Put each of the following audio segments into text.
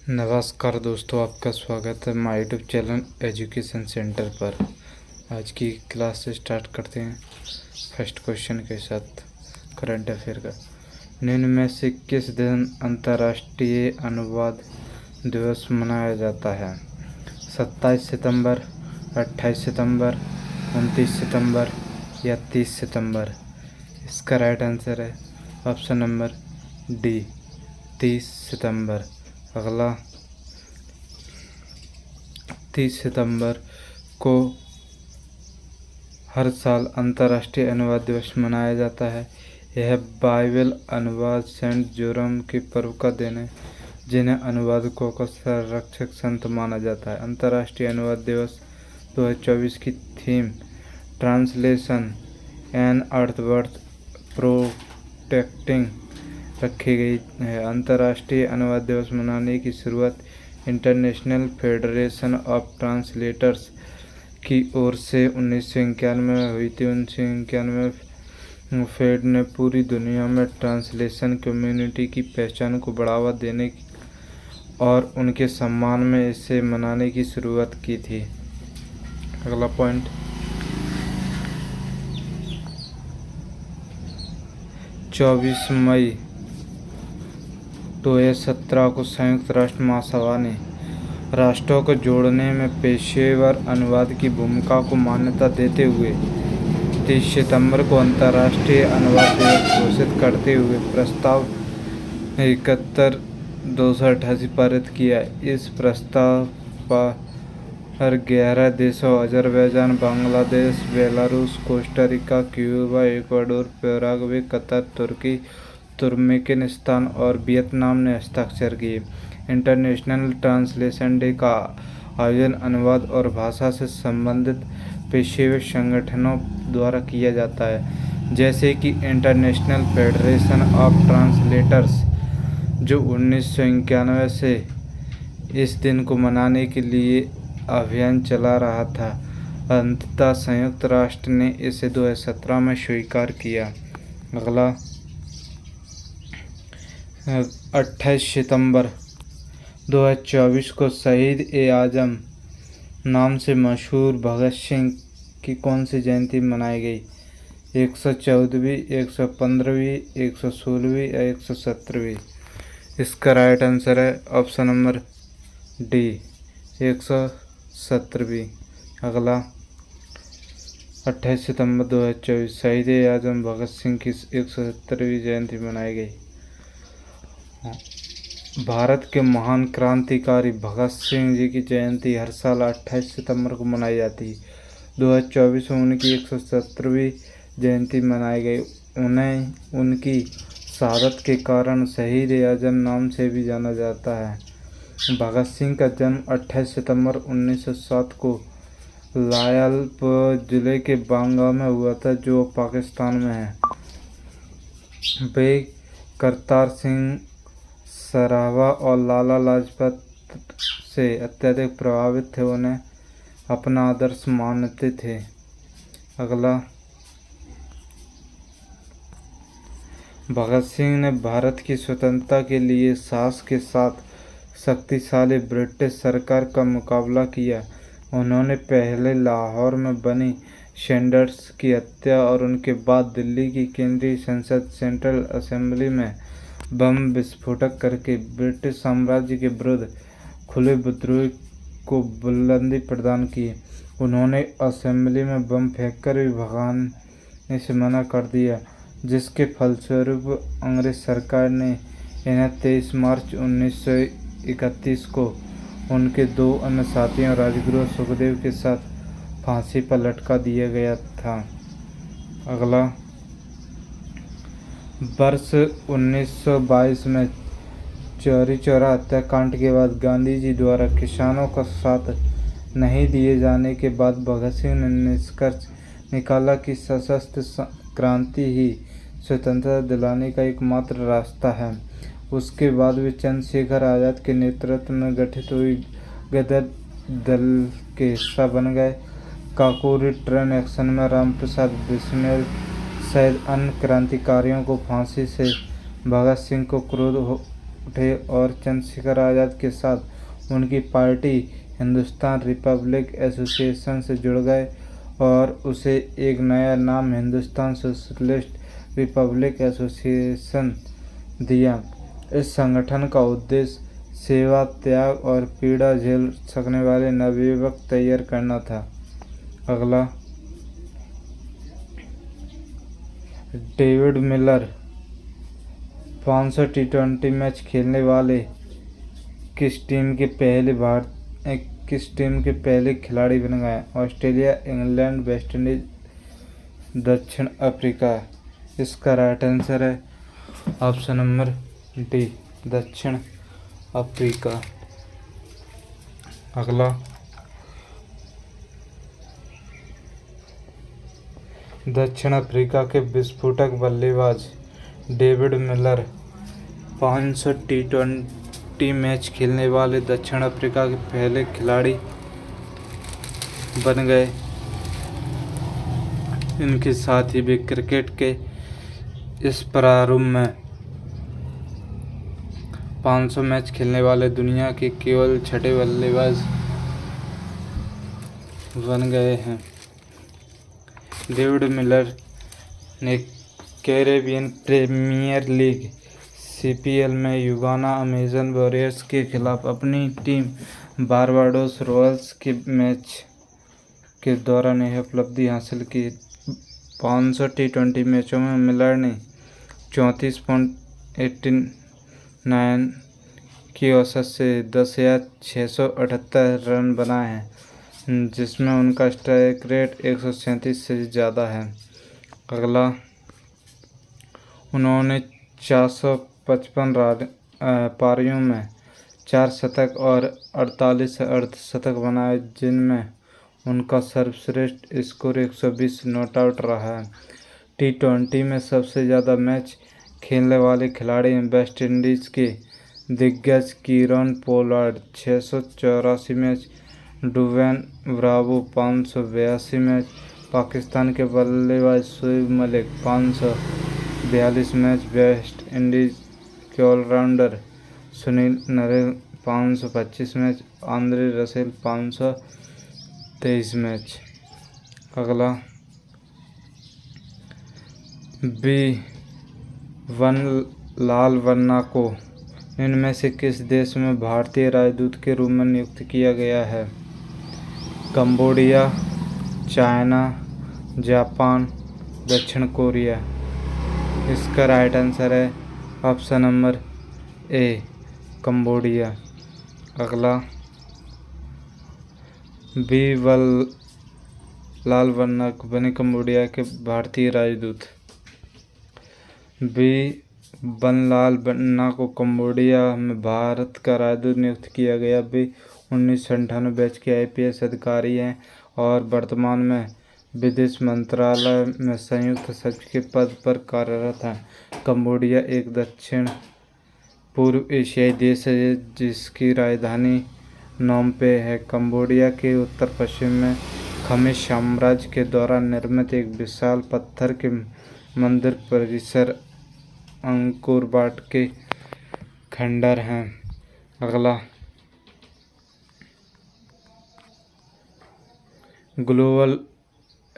नमस्कार दोस्तों, आपका स्वागत है my YouTube channel education centre पर। आज की क्लास से स्टार्ट करते हैं फर्स्ट क्वेश्चन के साथ करंट अफेयर का। निम्न में से किस दिन अंतर्राष्ट्रीय अनुवाद दिवस मनाया जाता है? 27 सितंबर, 28 सितंबर, 29 सितंबर या 30 सितंबर? इसका राइट आंसर है ऑप्शन नंबर डी, 30 सितंबर। अगला 30 सितंबर को हर साल अंतर्राष्ट्रीय अनुवाद दिवस मनाया जाता है। यह बाइबल अनुवाद सेंट जोरम के पर्व का दिन है, जिन्हें अनुवादकों का संरक्षक संत माना जाता है। अंतर्राष्ट्रीय अनुवाद दिवस 2024 की थीम ट्रांसलेशन एंड अर्थवर्थ प्रोटेक्टिंग रखी गई है। अंतर्राष्ट्रीय अनुवाद दिवस मनाने की शुरुआत इंटरनेशनल फेडरेशन ऑफ ट्रांसलेटर्स की ओर से 1991 में हुई थी। 1991 में फेड ने पूरी दुनिया में ट्रांसलेशन कम्युनिटी की पहचान को बढ़ावा देने और उनके सम्मान में इसे मनाने की शुरुआत की थी। अगला पॉइंट, 24 मई 2017 को संयुक्त राष्ट्र महासभा ने राष्ट्रों को जोड़ने में पेशेवर अनुवाद की भूमिका को मान्यता देते हुए 30 सितंबर को अंतर्राष्ट्रीय अनुवाद दिवस घोषित करते हुए प्रस्ताव 71/288 पारित किया। इस प्रस्ताव पर 11 देशों Azerbaijan, Bangladesh, Belarus, Costa Rica, Cuba, Ecuador, Paraguay, Qatar, तुर्की, तुर्कमेनिस्तान और वियतनाम ने हस्ताक्षर किए। इंटरनेशनल ट्रांसलेशन डे का आयोजन अनुवाद और भाषा से संबंधित पेशेवर संगठनों द्वारा किया जाता है, जैसे कि इंटरनेशनल फेडरेशन ऑफ ट्रांसलेटर्स, जो 1991 से इस दिन को मनाने के लिए अभियान चला रहा था। अंततः संयुक्त राष्ट्र ने इसे 2017 में स्वीकार किया। अगला 28 सितंबर 2024 को शहीद-ए-आजम नाम से मशहूर भगत सिंह की कौन सी जयंती मनाई गई? 114वीं, 115वीं, 116वीं या 117वीं? इसका राइट आंसर है ऑप्शन नंबर डी, 117वीं। अगला 28 सितंबर 2024 शहीद-ए-आजम भगत सिंह की 117वीं जयंती मनाई गई। भारत के महान क्रांतिकारी भगत सिंह जी की जयंती हर साल 28 सितंबर को मनाई जाती है। 2024 में उनकी 117वीं जयंती मनाई गई। उन्हें उनकी शहादत के कारण शहीद-ए-आजम नाम से भी जाना जाता है। भगत सिंह का जन्म 28 सितंबर 1907 को लायलपुर जिले के बांगा में हुआ था, जो पाकिस्तान में है। वे करतार सिंह सराभा और लाला लाजपत से अत्यधिक प्रभावित थे, उन्हें अपना आदर्श मानते थे। अगला, भगत सिंह ने भारत की स्वतंत्रता के लिए साहस के साथ शक्तिशाली ब्रिटिश सरकार का मुकाबला किया। उन्होंने पहले लाहौर में बनी सैंडर्स की हत्या और उनके बाद दिल्ली की केंद्रीय संसद सेंट्रल असेंबली में बम विस्फोटक करके ब्रिटिश साम्राज्य के विरुद्ध खुले विद्रोह को बुलंदी प्रदान की। उन्होंने असेंबली में बम फेंककर भी भगाने से मना कर दिया, जिसके फलस्वरूप अंग्रेज सरकार ने इन्हें 23 मार्च 1931 को उनके 2 अन्य साथियों राजगुरु सुखदेव के साथ फांसी पर लटका दिया गया था। अगला, वर्ष 1922 में चौरी चौरा हत्याकांड के बाद गांधी जी द्वारा किसानों का साथ नहीं दिए जाने के बाद भगत सिंह ने निष्कर्ष निकाला कि सशस्त्र क्रांति ही स्वतंत्रता दिलाने का एकमात्र रास्ता है। उसके बाद वे चंद्रशेखर आज़ाद के नेतृत्व में गठित हुई गदर दल के हिस्सा बन गए। काकोरी ट्रेन एक्शन में रामप्रसाद बिस्मिल सहित अन्य क्रांतिकारियों को फांसी से भगत सिंह को क्रोध उठे और चंद्रशेखर आज़ाद के साथ उनकी पार्टी हिंदुस्तान रिपब्लिक एसोसिएशन से जुड़ गए और उसे एक नया नाम हिंदुस्तान सोशलिस्ट रिपब्लिक एसोसिएशन दिया। इस संगठन का उद्देश्य सेवा, त्याग और पीड़ा झेल सकने वाले नवयुवक तैयार करना था। अगला, डेविड मिलर 500 टी20 मैच खेलने वाले किस टीम के पहले खिलाड़ी बन गए? ऑस्ट्रेलिया, इंग्लैंड, वेस्टइंडीज, दक्षिण अफ्रीका। इसका राइट आंसर है ऑप्शन नंबर डी, दक्षिण अफ्रीका। अगला, दक्षिण अफ्रीका के विस्फोटक बल्लेबाज डेविड मिलर 500 टी20 मैच खेलने वाले दक्षिण अफ्रीका के पहले खिलाड़ी बन गए। इनके साथ ही वे क्रिकेट के इस प्रारूप में 500 मैच खेलने वाले दुनिया के केवल छठे बल्लेबाज बन गए हैं। डेविड मिलर ने कैरेबियन प्रीमियर लीग CPL में युगाना अमेजन वॉरियर्स के खिलाफ अपनी टीम बारबाडोस रॉयल्स के मैच के दौरान यह उपलब्धि हासिल की। 500 टी20 मैचों में मिलर ने 34.89 की औसत से 10,678 रन बनाए हैं, जिसमें उनका स्ट्राइक रेट 137 से ज़्यादा है। अगला, उन्होंने 455 पारियों में 4 शतक और 48 अर्धशतक बनाए, जिनमें उनका सर्वश्रेष्ठ स्कोर 120 नॉट आउट रहा है। टी20 में सबसे ज़्यादा मैच खेलने वाले खिलाड़ी हैं वेस्ट इंडीज़ के दिग्गज Kieron Pollard 684 match, Dwayne Bravo 582 match, Pakistan के बल्लेबाज Shoaib Malik 542 match, West Indies के all-rounder Sunil Narine 525 match, Andre Russell 523 match. अगला, B1 लाल वन्ना को इनमें से किस देश में भारतीय राजदूत के रूप में नियुक्त किया गया है? कंबोडिया, चाइना, जापान, दक्षिण कोरिया। इसका राइट आंसर है ऑप्शन नंबर ए, कंबोडिया। अगला, B1 लाल वन्ना को बने कंबोडिया के भारतीय राजदूत। B1 लाल वन्ना को कंबोडिया में भारत का राजदूत नियुक्त किया गया। वे 1998 बैच के IPS अधिकारी हैं और वर्तमान में विदेश मंत्रालय में संयुक्त सचिव के पद पर कार्यरत हैं। कंबोडिया एक दक्षिण पूर्व एशियाई देश है जिसकी राजधानी नोम पे है। कंबोडिया के उत्तर पश्चिम में खमेर साम्राज्य के दौरान निर्मित एक विशाल पत्थर के मंदिर परिसर अंकोर वाट के खंडर हैं। अगला, ग्लोबल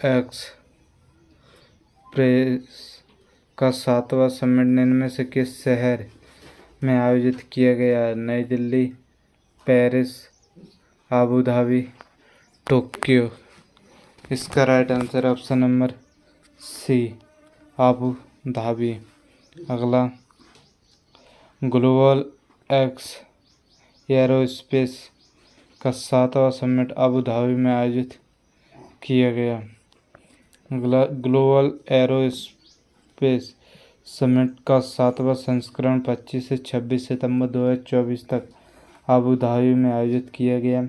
एक्सप्रेस का 7वां समिट इनमें से किस शहर में आयोजित किया गया है? नई Delhi, Paris, Abu Dhabi, Tokyo. इसका right answer option number C, Abu Dhabi. अगला, ग्लोबल एक्स एरोस्पेस का 7वां समिट आबू धाबी में आयोजित किया गया। अगला, ग्लोबल एरोस्पेस समिट का 7वां संस्करण 25 से 26 सितंबर 2024 तक आबू धाबी में आयोजित किया गया।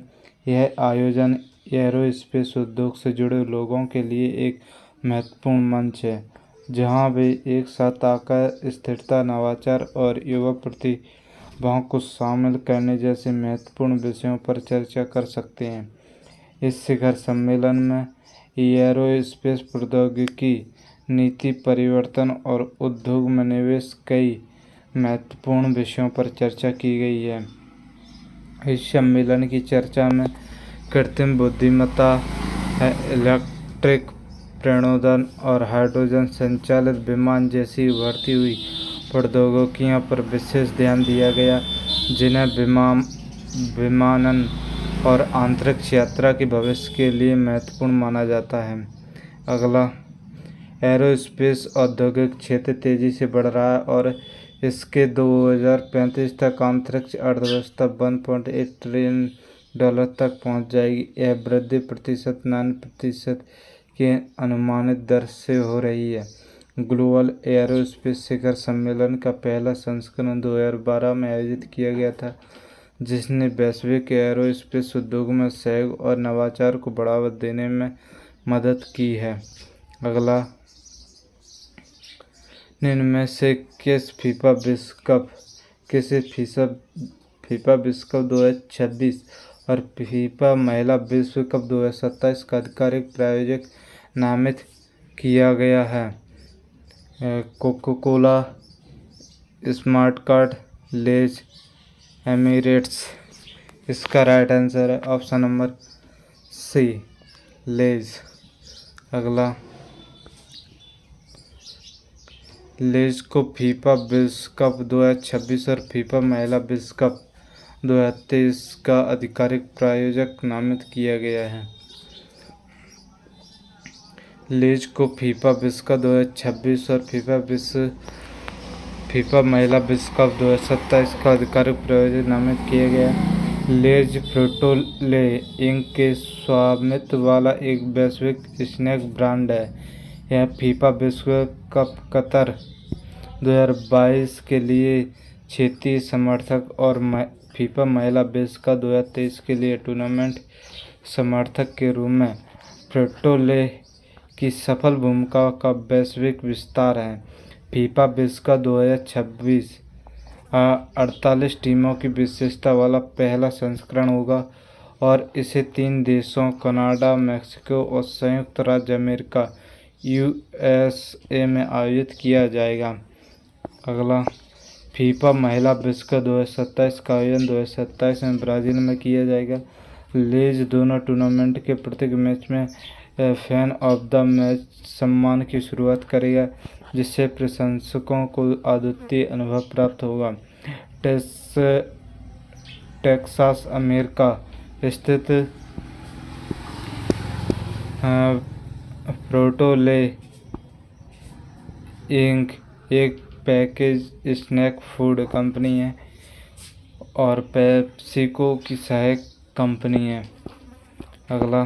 यह आयोजन एरोस्पेस उद्योग से जुड़े लोगों के लिए एक महत्वपूर्ण मंच है, जहां वे एक साथ आकर स्थिरता, नवाचार और युवा प्रतिभाओं को शामिल करने जैसे महत्वपूर्ण विषयों पर चर्चा कर सकते हैं। इस शिखर सम्मेलन में एरोस्पेस प्रौद्योगिकी, नीति परिवर्तन और उद्योग में निवेश, कई महत्वपूर्ण विषयों पर चर्चा की गई है। इस सम्मेलन की चर्चा में कृत्रिम बुद्धिमत्ता, इलेक्ट्रिक प्रणोदन और हाइड्रोजन संचालित विमान जैसी उभरती हुई प्रौद्योगिकियों पर विशेष ध्यान दिया गया, जिन्हें विमानन और अंतरिक्ष यात्रा के भविष्य के लिए महत्वपूर्ण माना जाता है। अगला, एरोस्पेस औद्योगिक क्षेत्र तेजी से बढ़ रहा है और इसके 2035 तक अंतरिक्ष अर्थव्यवस्था $1.8 ट्रिलियन तक पहुंच जाएगी। यह वृद्धि प्रतिशत 9% की अनुमानित दर से हो रही है। ग्लोबल एरोस्पेस शिखर सम्मेलन का पहला संस्करण 2012 में आयोजित किया गया था, जिसने वैश्विक एरोस्पेस उद्योग में सहयोग और नवाचार को बढ़ावा देने में मदद की है। अगला, इनमें से किस फीफा विश्व कप 2026 और फीफा महिला विश्व कप 2027 का आधिकारिक प्रायोजक नामित किया गया है? कोका कोला, स्मार्ट कार्ड, लेज, एमिरेट्स। इसका राइट आंसर है ऑप्शन नंबर सी, लेज। अगला, लेज को फीफा विश्व कप 2026 और फीफा महिला विश्व कप 2023 का आधिकारिक प्रायोजक नामित किया गया है। लेज को फीफा विश्व कप 2026 और फीफा महिला विश्व कप 2027 का आधिकारिक प्रायोजक नामित किया गया है। लेज फ्रूटो-ले इंक के स्वामित्व वाला एक वैश्विक स्नैक ब्रांड है। यह फीफा विश्व कप कतर 2022 के लिए क्षेत्रीय समर्थक और फीफा महिला विश्व कप 2023 के लिए टूर्नामेंट समर्थक के रूप में फ्रूटो-ले की सफल भूमिका का वैश्विक विस्तार है। फीफा विश्व कप 2026 48 टीमों की विशेषता वाला पहला संस्करण होगा और इसे 3 देशों कनाडा, मेक्सिको और संयुक्त राज्य अमेरिका USA में आयोजित किया जाएगा। अगला, फीफा महिला विश्व कप 2027 का आयोजन 2027 में ब्राज़ील में किया जाएगा। लेज दोनों टूर्नामेंट के प्रत्येक मैच में फैन ऑफ द मैच सम्मान की शुरुआत करेगा, जिससे प्रशंसकों को अद्वितीय अनुभव प्राप्त होगा। टेक्सास अमेरिका स्थित फ्रूटो-ले इंक एक पैकेज स्नैक फूड कंपनी है और पेप्सिको की सहायक कंपनी है। अगला,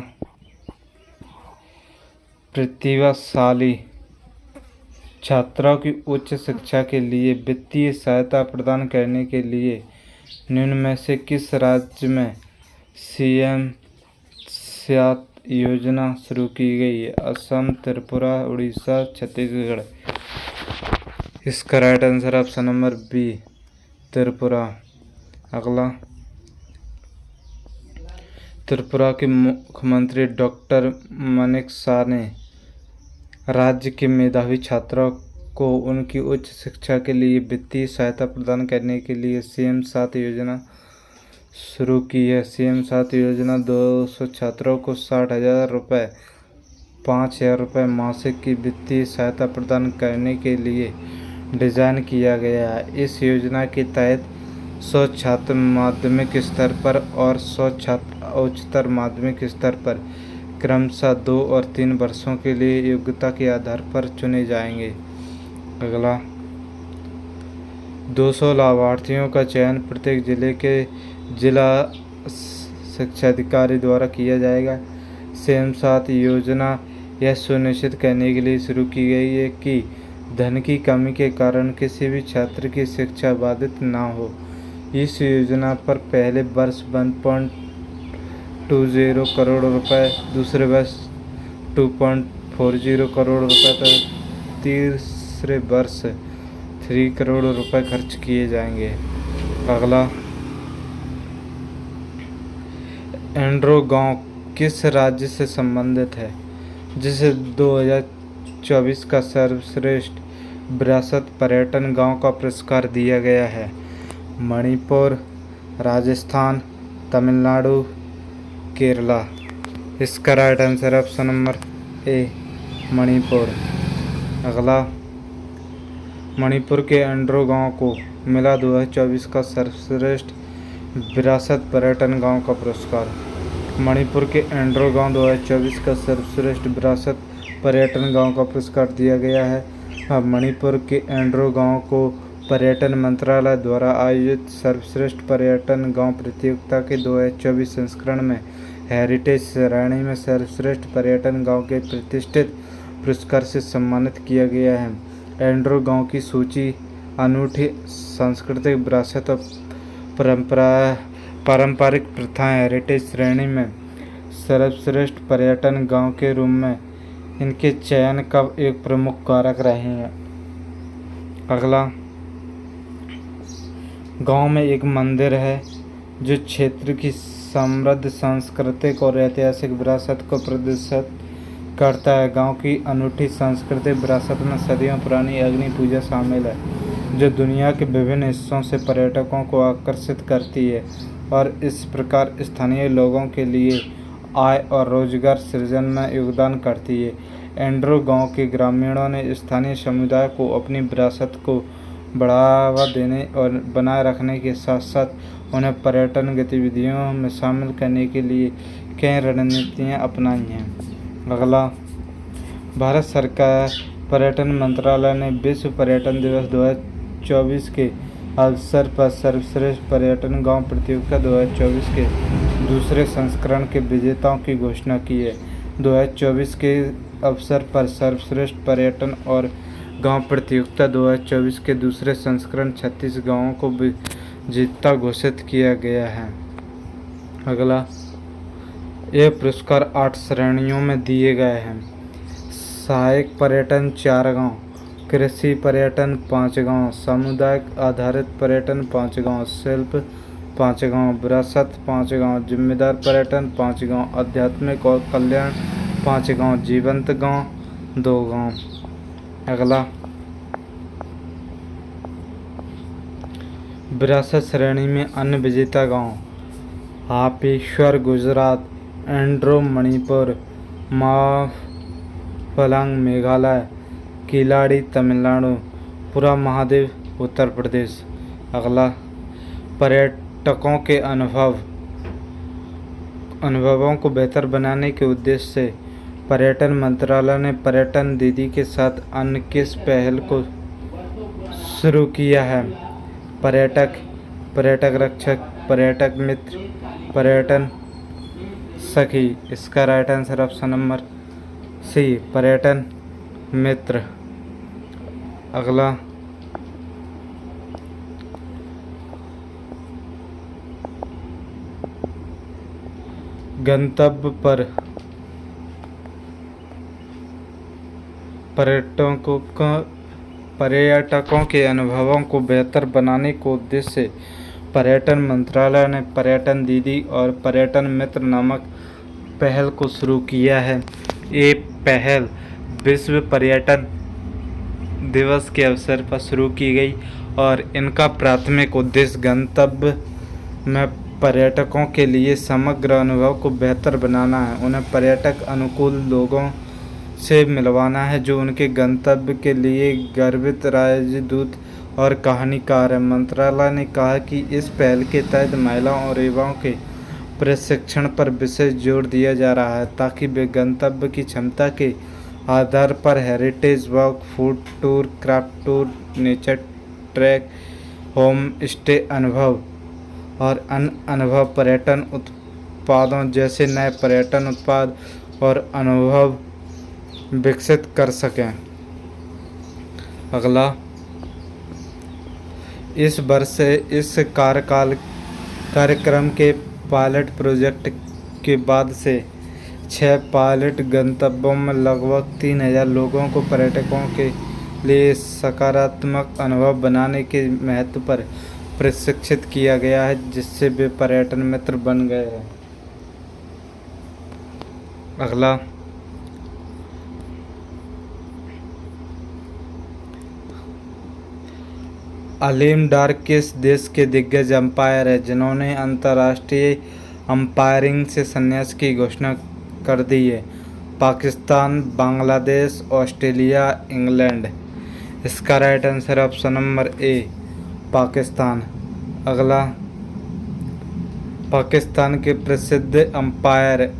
प्रतिभाशाली छात्रों की उच्च शिक्षा के लिए वित्तीय सहायता प्रदान करने के लिए निम्न में से किस राज्य में CM SYAT योजना शुरू की गई है? असम, त्रिपुरा, उड़ीसा, छत्तीसगढ़। इसका right answer option number B, Tripura. अगला, त्रिपुरा के मुख्यमंत्री डॉक्टर मानिक शाह ने राज्य के मेधावी छात्रों को उनकी उच्च शिक्षा के लिए वित्तीय सहायता प्रदान करने के लिए CM SYAT योजना शुरू की है। CM SYAT योजना 200 छात्रों को 60,000 रुपये, 5,000 रुपये मासिक की वित्तीय सहायता प्रदान करने के लिए डिज़ाइन किया गया है। इस योजना के तहत 100 छात्र माध्यमिक स्तर पर और 100 छात्र उच्चतर माध्यमिक स्तर पर क्रमशः 2 और 3 वर्षों के लिए योग्यता के आधार पर चुने जाएंगे। अगला, 200 लाभार्थियों का चयन प्रत्येक जिले के जिला शिक्षाधिकारी द्वारा किया जाएगा। CM SYAT योजना यह सुनिश्चित करने के लिए शुरू की गई है कि धन की कमी के कारण किसी भी छात्र की शिक्षा बाधित ना हो। इस योजना पर पहले वर्ष 1.20 करोड़ रुपए, दूसरे वर्ष 2.40 करोड़ रुपए तथा तीसरे वर्ष 3 करोड़ रुपए खर्च किए जाएंगे। अगला, एंड्रो गांव किस राज्य से संबंधित है, जिसे 2024 का सर्वश्रेष्ठ विरासत पर्यटन गांव का पुरस्कार दिया गया है। मणिपुर, राजस्थान, तमिलनाडु, केरला। इसका राइट आंसर ऑप्शन नंबर ए मणिपुर। अगला, मणिपुर के एंड्रो गांव को मिला 2024 का सर्वश्रेष्ठ विरासत पर्यटन गांव का पुरस्कार। मणिपुर के एंड्रो गांव 2024 का सर्वश्रेष्ठ विरासत पर्यटन गांव का पुरस्कार दिया गया है। अब मणिपुर के एंड्रो गांव को पर्यटन मंत्रालय द्वारा आयोजित सर्वश्रेष्ठ पर्यटन गांव प्रतियोगिता के 2024 संस्करण में हेरिटेज श्रेणी में सर्वश्रेष्ठ पर्यटन गांव के प्रतिष्ठित पुरस्कार से सम्मानित किया गया है। एंड्रो गांव की सूची अनूठी सांस्कृतिक विरासत और पारंपरिक प्रथाएं हेरिटेज श्रेणी में सर्वश्रेष्ठ पर्यटन गांव के रूप में इनके चयन का एक प्रमुख कारक रहे हैं। अगला, गांव में एक मंदिर है जो क्षेत्र की समृद्ध सांस्कृतिक और ऐतिहासिक विरासत को प्रदर्शित करता है। गांव की अनूठी सांस्कृतिक विरासत में सदियों पुरानी अग्नि पूजा शामिल है, जो दुनिया के विभिन्न हिस्सों से पर्यटकों को आकर्षित करती है और इस प्रकार स्थानीय लोगों के लिए आय और रोजगार सृजन में योगदान करती है। एंड्रो गांव के ग्रामीणों ने स्थानीय समुदाय को अपनी विरासत को बढ़ावा देने और बनाए रखने के साथ साथ उन्हें पर्यटन गतिविधियों में शामिल करने के लिए कई रणनीतियाँ अपनाई हैं। अगला, भारत सरकार पर्यटन मंत्रालय ने विश्व पर्यटन दिवस 2024 के अवसर पर सर्वश्रेष्ठ पर्यटन गांव प्रतियोगिता 2024 के दूसरे संस्करण के विजेताओं की घोषणा की है। 2024 के अवसर पर सर्वश्रेष्ठ पर्यटन और गांव प्रतियोगिता 2024 के दूसरे संस्करण 36 गांवों को विजेता घोषित किया गया है। अगला, यह पुरस्कार 8 श्रेणियों में दिए गए हैं। सहायक पर्यटन 4 गांव, कृषि पर्यटन 5 गांव, सामुदायिक आधारित पर्यटन 5 गांव, शिल्प 5 गांव, विरासत 5 गांव, जिम्मेदार पर्यटन 5 गांव, आध्यात्मिक और कल्याण 5 गांव, जीवंत गांव 2 गांव। अगला, विरासत श्रेणी में अन्य विजेता गांव: हापेश्वर गुजरात, एंड्रो मणिपुर, माफलांग मेघालय, किलाड़ी तमिलनाडु, पुरा महादेव उत्तर प्रदेश। अगला, पर्यटकों के अनुभवों को बेहतर बनाने के उद्देश्य से पर्यटन मंत्रालय ने पर्यटन दीदी के साथ अन्य किस पहल को शुरू किया है? पर्यटक, पर्यटक रक्षक, पर्यटक मित्र, पर्यटन सखी। इसका right answer option number C पर्यटन मित्र। अगला, गंतव्य पर पर्यटकों के अनुभवों को बेहतर बनाने के उद्देश्य से पर्यटन मंत्रालय ने पर्यटन दीदी और पर्यटन मित्र नामक पहल को शुरू किया है। ये पहल विश्व पर्यटन दिवस के अवसर पर शुरू की गई और इनका प्राथमिक उद्देश्य गंतव्य में पर्यटकों के लिए समग्र अनुभव को बेहतर बनाना है। उन्हें पर्यटक अनुकूल लोगों से मिलवाना है जो उनके गंतव्य के लिए गर्वित राजदूत और कहानीकार हैं। मंत्रालय ने कहा कि इस पहल के तहत महिलाओं और युवाओं के प्रशिक्षण पर विशेष जोर दिया जा रहा है ताकि वे गंतव्य की क्षमता के आधार पर heritage walk, food tour, craft tour, nature track, home stay अनुभव और अन्य अनुभव पर्यटन उत्पादों जैसे नए पर्यटन उत्पाद और अनुभव विकसित कर सकें। अगला, इस वर्ष से इस कार्यक्रम के पायलट प्रोजेक्ट के बाद से 6 पायलट गंतव्यों में लगभग 3000 लोगों को पर्यटकों के लिए सकारात्मक अनुभव बनाने के महत्व पर प्रशिक्षित किया गया है, जिससे वे पर्यटन मित्र बन गए हैं। अगला, अलीम डार किस देश के दिग्गज अंपायर हैं जिन्होंने अंतर्राष्ट्रीय अंपायरिंग से संन्यास की घोषणा कर दी है? Pakistan, Bangladesh, Australia, England. इसका right answer option number A, Pakistan. अगला, पाकिस्तान के प्रसिद्ध अंपायर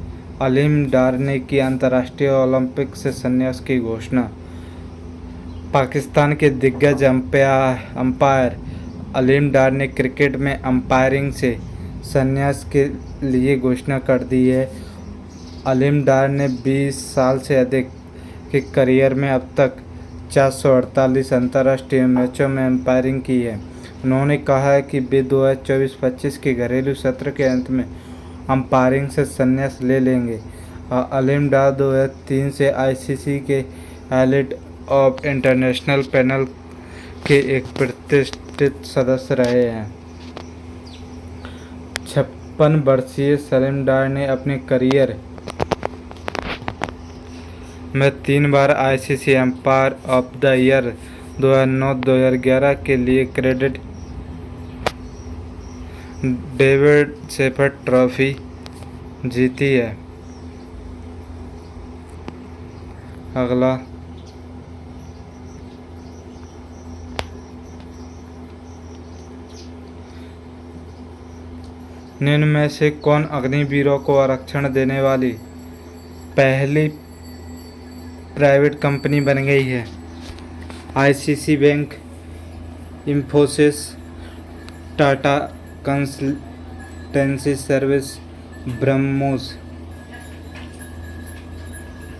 अलीम डार ने की अंतर्राष्ट्रीय ओलंपिक से संन्यास की घोषणा। पाकिस्तान के दिग्गज अंपायर अलीम डार ने क्रिकेट में अंपायरिंग से संन्यास के लिए घोषणा कर दी है। अलीम डार ने 20 साल से अधिक के करियर में अब तक 448 अंतर्राष्ट्रीय मैचों में अंपायरिंग की है। उन्होंने कहा है कि वे 2024-25 के घरेलू सत्र के अंत में अंपायरिंग से संन्यास ले लेंगे। अलीम डार 2003 से आईसीसी के एलिट ऑफ इंटरनेशनल पैनल के एक प्रतिष्ठित सदस्य रहे हैं। 56 वर्षीय अलीम डार ने अपने करियर में 3 बार ICC umpire of the year 2009-2011 के लिए क्रेडिट डेविड शेफर्ड ट्रॉफी जीती है। अगला, निम्न में से कौन अग्निवीरों को आरक्षण देने वाली पहली प्राइवेट कंपनी बन गई है? ICC bank, Infosys, Tata consultancy service, BrahMos.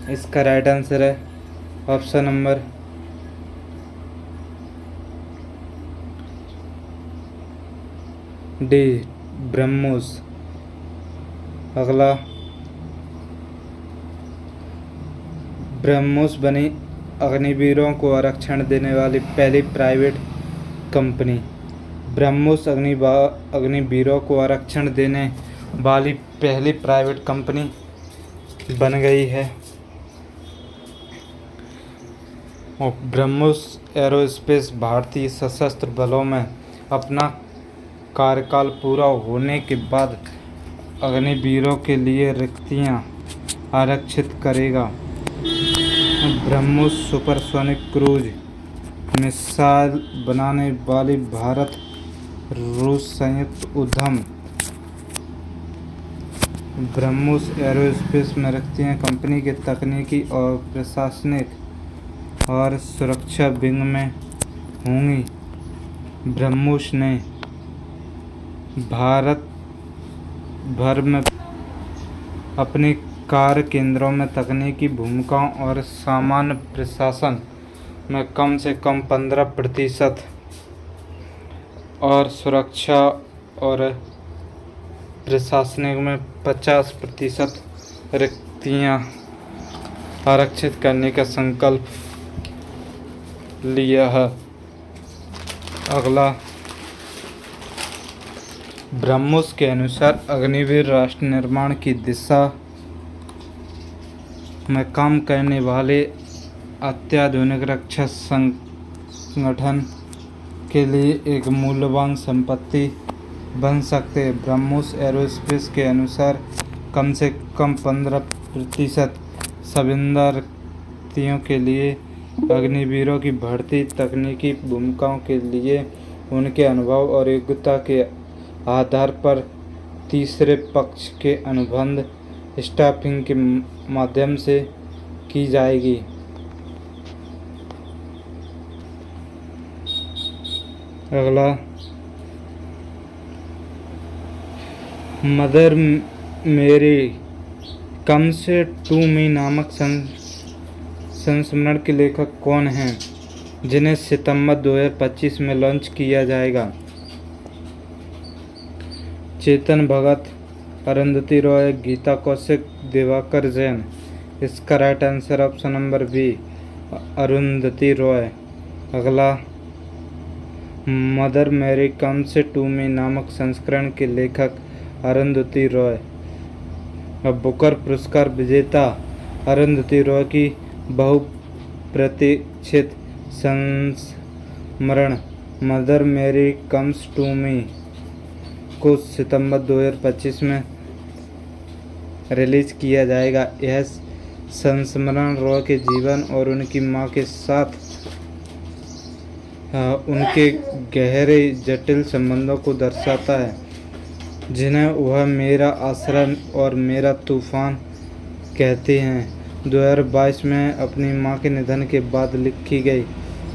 इसका राइट आंसर है ऑप्शन नंबर डी, ब्रह्मोस। अगला, ब्रह्मोस बनी अग्निवीरों को आरक्षण देने वाली पहली प्राइवेट कंपनी। ब्रह्मोस अग्निवीरों को आरक्षण देने वाली पहली प्राइवेट कंपनी बन गई है। और ब्रह्मोस एरोस्पेस भारतीय सशस्त्र बलों में अपना कार्यकाल पूरा होने के बाद अग्निवीरों के लिए रिक्तियां आरक्षित करेगा। ब्रह्मोस सुपरसोनिक क्रूज मिसाइल बनाने वाली भारत रूस संयुक्त उद्यम ब्रह्मोस एरोस्पेस में रिक्तियां कंपनी के तकनीकी और प्रशासनिक और सुरक्षा विंग में होंगी। ब्रह्मोस ने भारत भर में अपने कार्य केंद्रों में तकनीकी भूमिकाओं और सामान्य प्रशासन में कम से कम 15% और सुरक्षा और प्रशासनिक में 50% रिक्तियां आरक्षित करने का संकल्प लिया है। अगला, ब्रह्मोस के अनुसार अग्निवीर राष्ट्र निर्माण की दिशा में काम करने वाले अत्याधुनिक रक्षा संगठन के लिए एक मूल्यवान संपत्ति बन सकते हैं। ब्रह्मोस एरोस्पेस के अनुसार कम से कम 15% संविदा रिक्तियों के लिए अग्निवीरों की भर्ती तकनीकी भूमिकाओं के लिए उनके अनुभव और योग्यता के आधार पर तीसरे पक्ष के अनुबंध स्टाफिंग के माध्यम से की जाएगी। अगला, मदर मेरी कम्स टू मी नामक संस्मरण के लेखक कौन हैं जिन्हें सितंबर 2025 में लॉन्च किया जाएगा? चेतन भगत, अरुंधति रॉय, गीता कौशिक, दिवाकर जैन। इसका right answer option number B, Arundhati Roy. अगला, Mother Mary Comes to Me नामक संस्करण के लेखक अरुंधति रॉय। बुकर पुरस्कार विजेता अरुंधति रॉय की बहुप्रतीक्षित संस्मरण मदर मेरी कम्स टू मी को सितंबर 2025 में रिलीज किया जाएगा। यह संस्मरण रॉय के जीवन और उनकी मां के साथ उनके गहरे जटिल संबंधों को दर्शाता है, जिन्हें वह मेरा आसरा और मेरा तूफान कहती हैं। 2022 में अपनी मां के निधन के बाद लिखी गई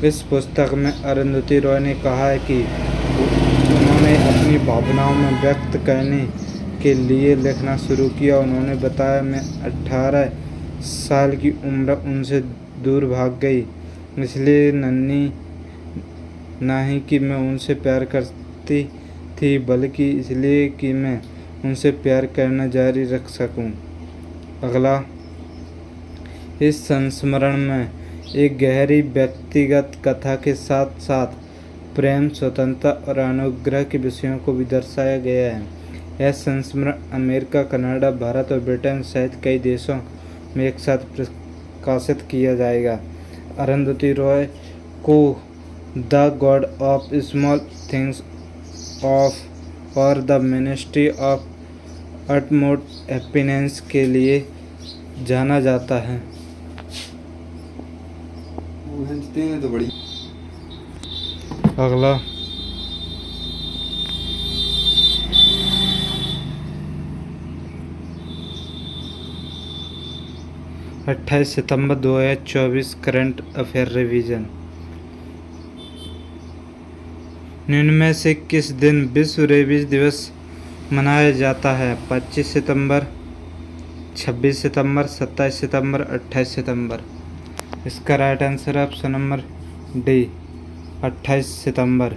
इस पुस्तक में अरुंधति रॉय ने कहा है कि उन्होंने अपनी भावनाओं में व्यक्त करने के लिए लिखना शुरू किया। उन्होंने बताया, मैं 18 साल की उम्र उनसे दूर भाग गई, इसलिए ना ही कि मैं उनसे प्यार करती थी, बल्कि इसलिए कि मैं उनसे प्यार करना जारी रख सकूं। अगला, इस संस्मरण में एक गहरी व्यक्तिगत कथा के साथ साथ प्रेम, स्वतंत्रता और अनुग्रह के विषयों को भी दर्शाया गया है। यह संस्मरण अमेरिका, कनाडा, भारत और ब्रिटेन सहित कई देशों में एक साथ प्रकाशित किया जाएगा। अरुंधति रॉय को The God of Small Things of और The Ministry of Utmost Happiness के लिए जाना जाता है। तो बड़ी अगला, अट्ठाईस सितंबर 2024 करंट अफेयर रिवीजन। निम्न में से किस दिन विश्व रेबीज दिवस मनाया जाता है? 25 सितंबर, 26 सितंबर, 27 सितंबर, 28 सितंबर। इसका राइट आंसर है ऑप्शन नंबर डी, 28 सितंबर।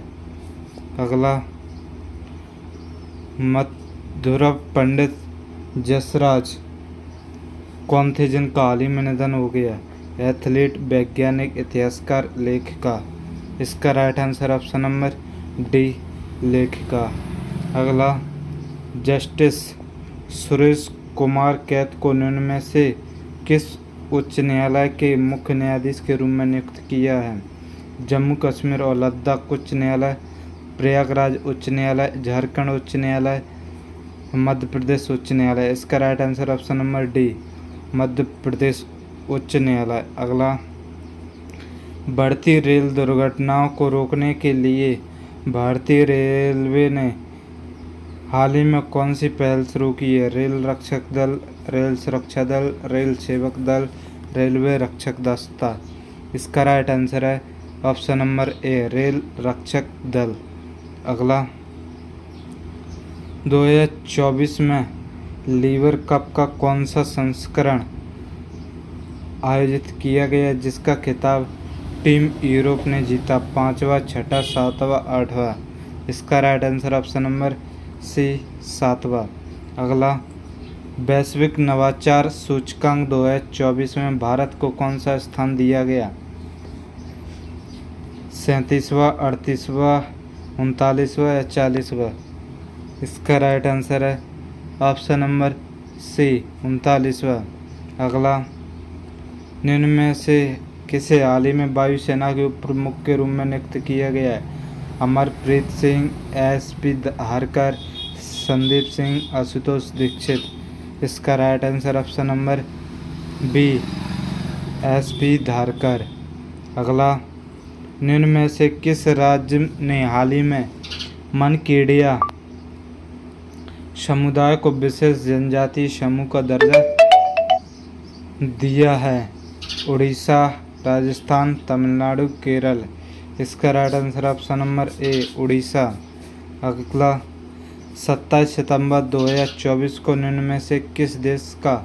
अगला, मधुरा पंडित जसराज कौन थे जिनका हाल ही में निधन हो गया? एथलीट, वैज्ञानिक, इतिहासकार, लेखिका। इसका right answer option number D, लेखिका। अगला, जस्टिस सुरेश कुमार कैत को निम्न में से किस उच्च न्यायालय के मुख्य न्यायाधीश के रूप में नियुक्त किया है? जम्मू कश्मीर और लद्दाख उच्च न्यायालय, प्रयागराज उच्च न्यायालय, झारखंड उच्च न्यायालय, मध्य प्रदेश उच्च न्यायालय। इसका right answer option number D, Madhya Pradesh उच्च न्यायालय। अगला, बढ़ती रेल दुर्घटनाओं को रोकने के लिए भारतीय रेलवे ने हाल ही में कौन सी पहल शुरू की है? रेल रक्षक दल, रेल सुरक्षा दल, रेल सेवक दल, रेलवे रक्षक दस्ता। इसका राइट आंसर है ऑप्शन नंबर ए, रेल रक्षक दल। अगला, 2024 में लीवर कप का कौन सा संस्करण आयोजित किया गया जिसका खिताब टीम यूरोप ने जीता? 5वां, 6वां, 7वां, 8वां। इसका right answer option number C, 7वां। अगला, वैश्विक नवाचार सूचकांक 2024 में भारत को कौन सा स्थान दिया गया? 37वां, 38वां, 39वां या 40वां? इसका राइट आंसर है ऑप्शन नंबर सी, 39वां। अगला, निम्न में से किसे हाल ही में वायुसेना के उप प्रमुख के रूप में नियुक्त किया गया है? अमरप्रीत सिंह, एसपी धारकर, संदीप सिंह, आशुतोष दीक्षित। इसका right answer option number B, SP Dharkar. अगला, निम्न में से किस राज्य ने हाल ही में मनकेडिया समुदाय को विशेष जनजातीय समूह का दर्जा दिया है? उड़ीसा, राजस्थान, तमिलनाडु, केरल। इसका राइट आंसर ऑप्शन नंबर ए, उड़ीसा। अगला, 27 सितंबर 2024 को निम्न में से किस देश का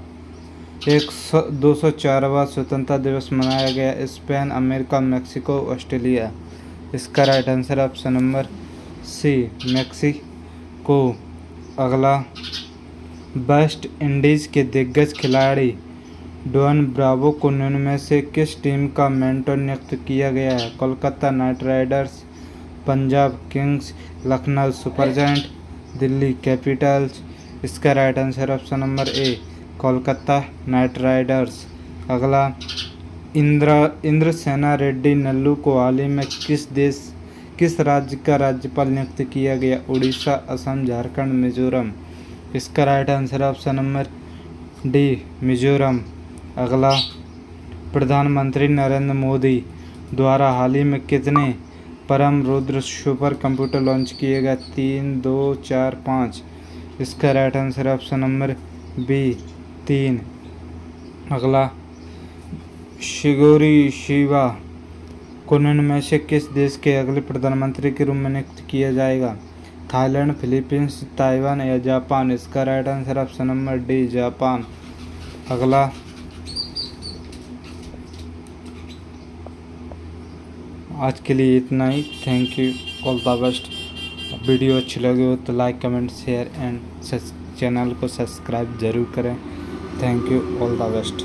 204वां स्वतंत्रता दिवस मनाया गया? Spain, America, Mexico, Australia. इसका right answer option number C, Mexico. अगला, वेस्ट इंडीज़ के दिग्गज खिलाड़ी डॉन ब्रावो को निम्न में से किस टीम का मेंटर नियुक्त किया गया है? Kolkata Knight Riders, Punjab Kings, Lucknow Super Giant, Delhi Capitals. इसका right answer option number A, Kolkata Knight Riders. अगला, इंद्र सेना रेड्डी नल्लू को हाल ही में किस देश किस राज्य का राज्यपाल नियुक्त किया गया? उड़ीसा, असम, झारखंड, मिजोरम। इसका right answer option number D, Mizoram. अगला, प्रधानमंत्री नरेंद्र मोदी द्वारा हाल ही में कितने परम रुद्र सुपर कंप्यूटर लॉन्च किए गए? 3, 2, 4, 5। इसका right answer option number B, 3। अगला, शिगोरी शिवा को निम्न में से किस देश के अगले प्रधानमंत्री के रूप में नियुक्त किया जाएगा? थाईलैंड, फिलीपींस, ताइवान या जापान। इसका right answer option number D, Japan. अगला, आज के लिए इतना ही। Thank you, all the best. Video अच्छी लगी हो तो like, comment, share and channel को सब्सक्राइब जरूर करें। थैंक यू, ऑल द बेस्ट।